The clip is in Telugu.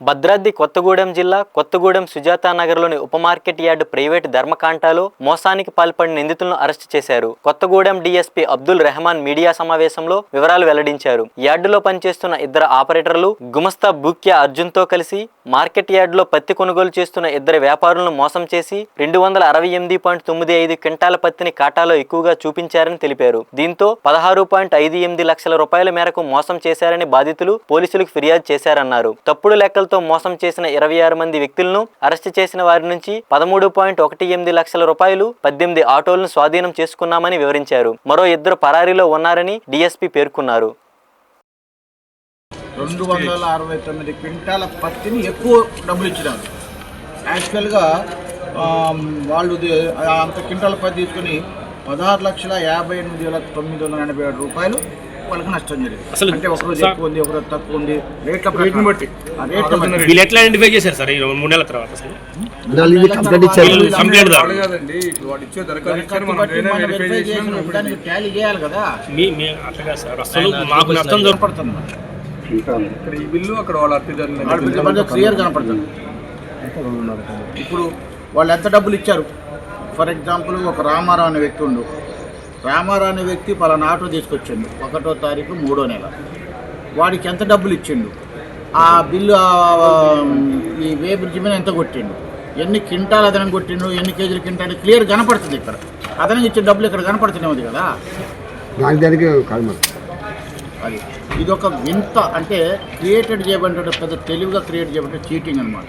భద్రాద్రి కొత్తగూడెం జిల్లా కొత్తగూడెం సుజాతానగర్లోని ఉప మార్కెట్ యార్డు ప్రైవేటు ధర్మకాంటాలో మోసానికి పాల్పడిన నిందితులను అరెస్టు చేశారు. కొత్తగూడెం డీఎస్పీ అబ్దుల్ రెహమాన్ మీడియా సమావేశంలో వివరాలు వెల్లడించారు. యార్డులో పనిచేస్తున్న ఇద్దరు ఆపరేటర్లు గుమస్తా బూక్యా అర్జున్తో కలిసి మార్కెట్ యార్డులో పత్తి కొనుగోలు చేస్తున్న ఇద్దరు వ్యాపారులను మోసం చేసి 268.95 క్వింటాల పత్తిని కాటాలో ఎక్కువగా చూపించారని తెలిపారు. దీంతో 16.58 లక్షల రూపాయల మేరకు మోసం చేశారని బాధితులు పోలీసులకు ఫిర్యాదు చేశారన్నారు. తప్పుడు లెక్కలతో మోసం చేసిన 26 మంది వ్యక్తులను అరెస్టు చేసిన వారి నుంచి 13.18 లక్షల రూపాయలు 18 ఆటోలను స్వాధీనం చేసుకున్నామని వివరించారు. మరో ఇద్దరు పరారీలో ఉన్నారని డీఎస్పీ పేర్కొన్నారు. 269 క్వింటాల పత్తిని ఎక్కువ డబ్బులు ఇచ్చినారు. యాక్చువల్గా వాళ్ళు అంత క్వింటాల పత్తి తీసుకుని 16,58,987 రూపాయలు వాళ్ళకి నష్టం జరిగింది. అసలు అంటే ఒకరోజు ఎక్కువ ఉంది, ఒకరోజు తక్కువ ఉంది, రేట్ని బట్టి వీళ్ళు ఎట్లా ఐడెంటిఫై చేశారు సార్? 3 నెలల తర్వాత టాలీ చేయాలి కదా. మాకు నష్టం జరపడుతుంది క్లియర్ కనపడుతుంది. ఇప్పుడు వాళ్ళు ఎంత డబ్బులు ఇచ్చారు? ఫర్ ఎగ్జాంపుల్ ఒక రామారావు అనే వ్యక్తి ఉండు. రామారావు అనే వ్యక్తి పలానా ఆటో తీసుకొచ్చిండు 1వ తారీఖు 3వ నెల. వాడికి ఎంత డబ్బులు ఇచ్చిండు, ఆ బిల్లు ఈ వే బ్రిడ్జి మీద ఎంత కొట్టిండు, ఎన్ని క్వింటాలు అదనం కొట్టిండు, ఎన్ని కేజీలు క్వింటాలు క్లియర్ కనపడుతుంది. ఇక్కడ అదనంగా ఇచ్చిన డబ్బులు ఇక్కడ కనపడుతూనే ఉంది కదా. అది ఇదొక వింత, అంటే క్రియేటెడ్ చేయబడిన పెద్ద తెలివిగా క్రియేట్ చేయబడిన చీటింగ్ అనమాట.